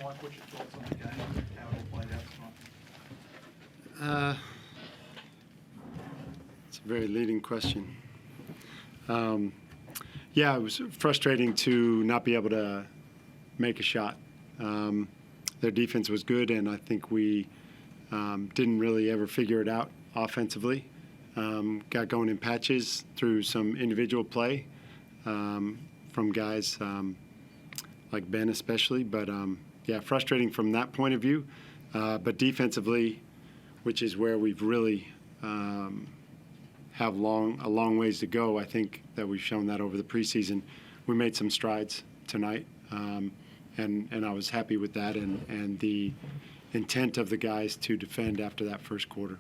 Mike, what's your thoughts on the game, how it all played out tonight? It's a very leading question. Yeah, it was frustrating to not be able to make a shot. Their defense was good, and I think we didn't really ever figure it out offensively. Got going in patches through some individual play from guys like Ben especially. But, yeah, frustrating from that point of view. But defensively, which is where we've really have a long ways to go, I think that we've shown that over the preseason. We made some strides tonight, and I was happy with that and the intent of the guys to defend after that first quarter.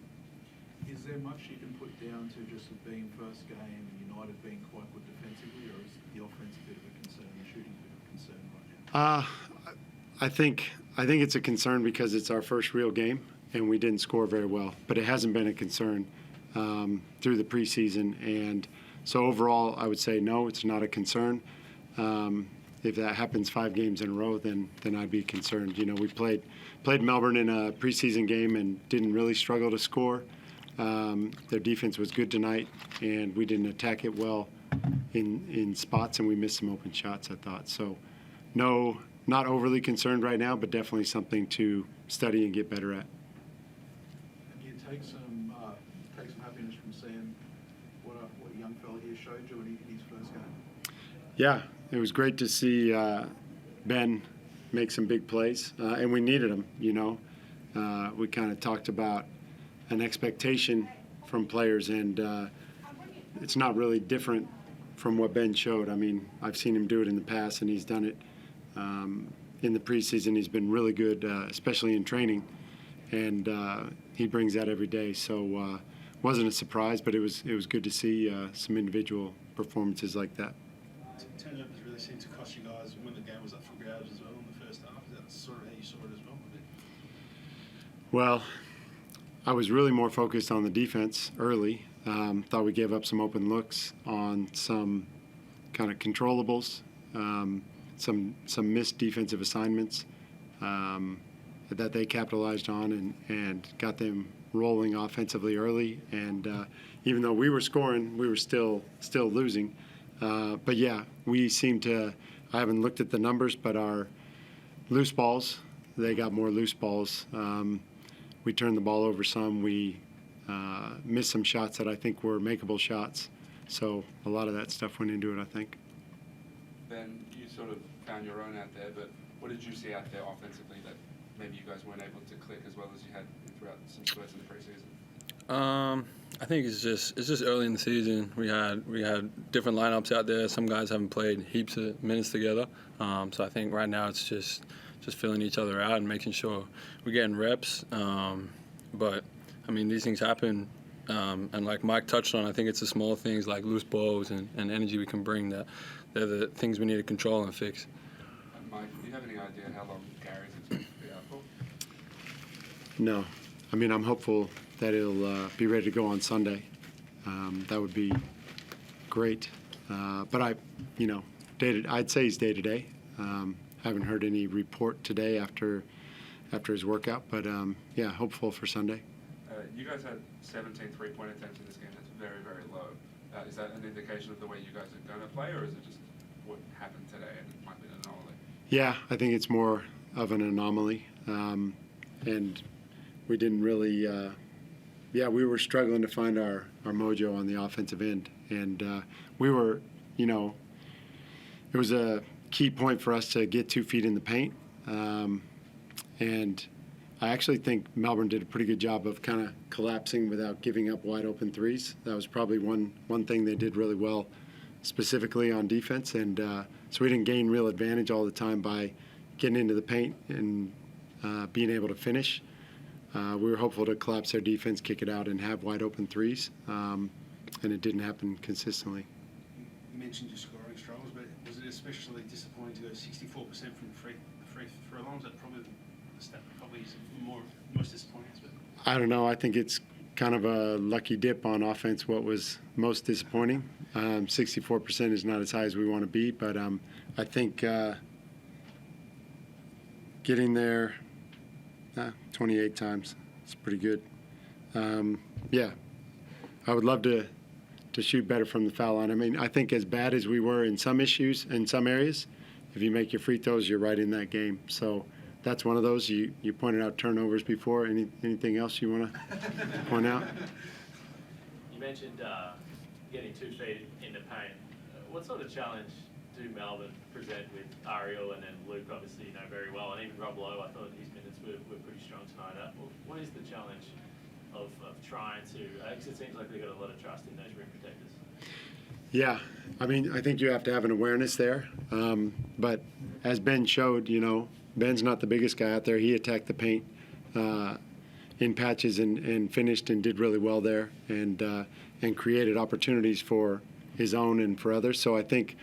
Is there much you can put down to just it being first game and United being quite good defensively, or is the offense a bit of a concern, the shooting a bit of a concern right now? I think it's a concern because it's our first real game and we didn't score very well, but it hasn't been a concern through the preseason, and so overall I would say no, it's not a concern. If that happens 5 games in a row, then I'd be concerned. You know, we played Melbourne in a preseason game and didn't really struggle to score. Their defense was good tonight, and we didn't attack it well in spots, and we missed some open shots, I thought. So, no, not overly concerned right now, but definitely something to study and get better at. And you take some happiness from seeing what a young fella here showed you in his first game. Yeah, it was great to see Ben make some big plays, and we needed him. You know, we kind of talked about an expectation from players, and it's not really different from what Ben showed. I mean, I've seen him do it in the past, and he's done it in the preseason. He's been really good, especially in training, and he brings that every day. So wasn't a surprise, but it was good to see some individual performances like that. Turnovers really seemed to cost you guys when the game was up for grabs as well in the first half. Is that sort of how you saw it as well? Well, I was really more focused on the defense early. Thought we gave up some open looks on some kind of controllables, some missed defensive assignments that they capitalized on and got them rolling offensively early. And even though we were scoring, we were still losing. But yeah, we seem to. I haven't looked at the numbers, but our loose balls, they got more loose balls. We turned the ball over some. We missed some shots that I think were makeable shots. So a lot of that stuff went into it, I think. Ben, you sort of found your own out there, but what did you see out there offensively that maybe you guys weren't able to click as well as you had throughout some spurts in the preseason? I think it's just early in the season. We had different lineups out there. Some guys haven't played heaps of minutes together. So I think right now it's just filling each other out and making sure we're getting reps. But I mean, these things happen. And like Mike touched on, I think it's the small things like loose balls and energy we can bring that they're the things we need to control and fix. Mike, do you have any idea how long Gary's expected to be out for? No. I mean, I'm hopeful that he'll be ready to go on Sunday. That would be great. But I'd say he's day to day. Haven't heard any report today after his workout, but yeah, hopeful for Sunday. You guys had 17 3-point attempts in this game. That's very, very low. Is that an indication of the way you guys are going to play, or is it just what happened today and it might be an anomaly? Yeah, I think it's more of an anomaly. And we didn't really, we were struggling to find our mojo on the offensive end. And we were, it was a key point for us to get 2 feet in the paint. And I actually think Melbourne did a pretty good job of kind of collapsing without giving up wide open threes. That was probably one thing they did really well, specifically on defense. And so we didn't gain real advantage all the time by getting into the paint and being able to finish. We were hopeful to collapse their defense, kick it out, and have wide open threes. And it didn't happen consistently. You mentioned your scoring struggles, but was it especially disappointing to go 64% from free throw lines? That probably the stat probably is most disappointing. But I don't know. I think it's kind of a lucky dip on offense. What was most disappointing? 64% is not as high as we want to be, but I think getting there 28 times. It's pretty good. Yeah, I would love to shoot better from the foul line. I mean, I think as bad as we were in some issues, in some areas, if you make your free throws, you're right in that game. So that's one of those. You pointed out turnovers before. Anything else you want to point out? You mentioned getting 2 feet in the paint. What sort of challenge do Melbourne present with Ayre and then Luke, obviously, you know very well, and even Rob Lowe, I thought his minutes were pretty strong tonight. What is the challenge of trying to, because it seems like they've got a lot of trust in those rim protectors? Yeah, I mean, I think you have to have an awareness there. But as Ben showed, Ben's not the biggest guy out there. He attacked the paint in patches and finished and did really well there and created opportunities for his own and for others. So I think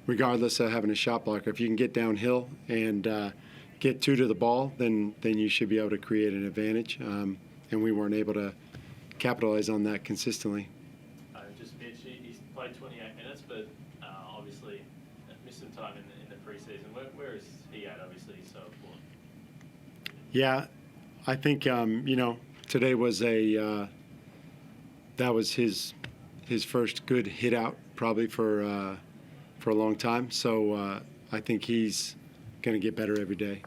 regardless of having a shot blocker, if you can get downhill and get 2 to the ball, then you should be able to create an advantage. And we weren't able to capitalize on that consistently. Just Mitch, he's played 28 minutes, but obviously missed some time in the preseason. Where is he at? Obviously, he's so important. Yeah, I think today was that was his first good hit out probably for a long time. So I think he's going to get better every day.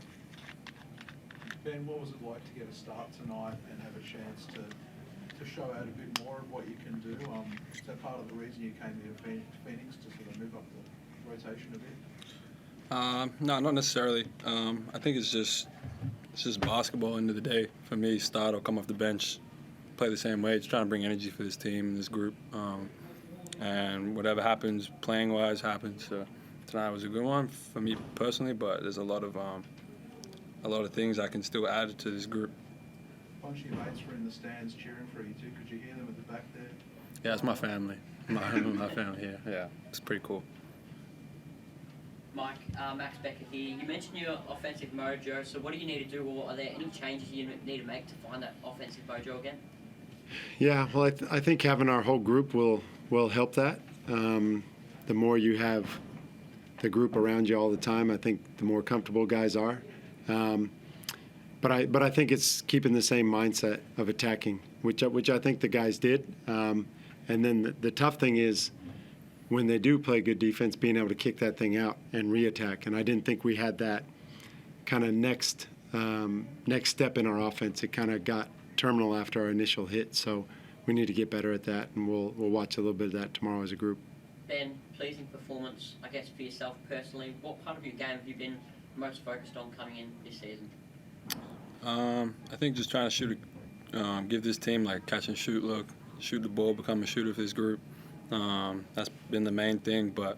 Ben, what was it like to get a start tonight and have a chance to show out a bit more of what you can do? Is that part of the reason you came here to Phoenix, to sort of move up the rotation a bit? No, not necessarily. I think it's just basketball. End of the day, for me, start or come off the bench, play the same way. It's trying to bring energy for this team and this group, and whatever happens, playing wise, happens. So tonight was a good one for me personally, but there's a lot of things I can still add to this group. A bunch of your mates were in the stands cheering for you too. Could you hear them at the back there? Yeah, it's my family. My family here. Yeah, it's pretty cool. Mike, Max Becker here. You mentioned your offensive mojo, so what do you need to do, or are there any changes you need to make to find that offensive mojo again? Yeah, well, I think having our whole group will help that. The more you have the group around you all the time, I think the more comfortable guys are. But I think it's keeping the same mindset of attacking, which I think the guys did. And then the tough thing is when they do play good defense, being able to kick that thing out and re-attack. And I didn't think we had that kind of next step in our offense. It kind of got terminal after our initial hit. So we need to get better at that, and we'll watch a little bit of that tomorrow as a group. Ben, pleasing performance, I guess, for yourself personally. What part of your game have you been most focused on coming in this season? I think just trying to give this team like catch and shoot look, shoot the ball, become a shooter for this group. That's been the main thing, but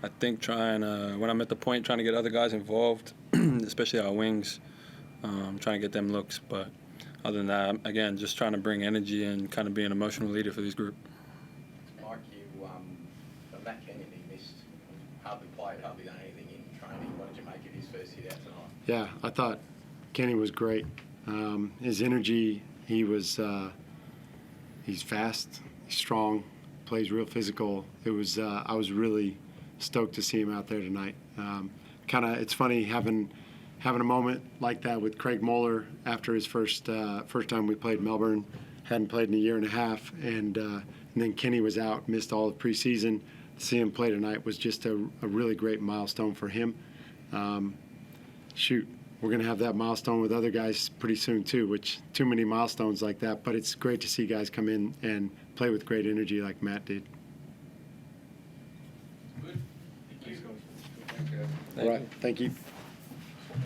I think when I'm at the point, trying to get other guys involved, especially our wings, trying to get them looks. But other than that, again, just trying to bring energy and kind of be an emotional leader for this group. Mike, Matt Kenyon, he missed, hardly played, hardly done anything in training. What did you make of his first hit out tonight? Yeah, I thought Kenny was great. His energy, he's fast, he's strong, plays real physical. It was I was really stoked to see him out there tonight. It's funny having a moment like that with Craig Moeller after his first time we played Melbourne. Hadn't played in a year and a half, and then Kenny was out, missed all of preseason. To see him play tonight was just a really great milestone for him. We're going to have that milestone with other guys pretty soon too, which too many milestones like that, but it's great to see guys come in and play with great energy like Matt did. Good. Thanks, guys. Thank you. All right, thank you.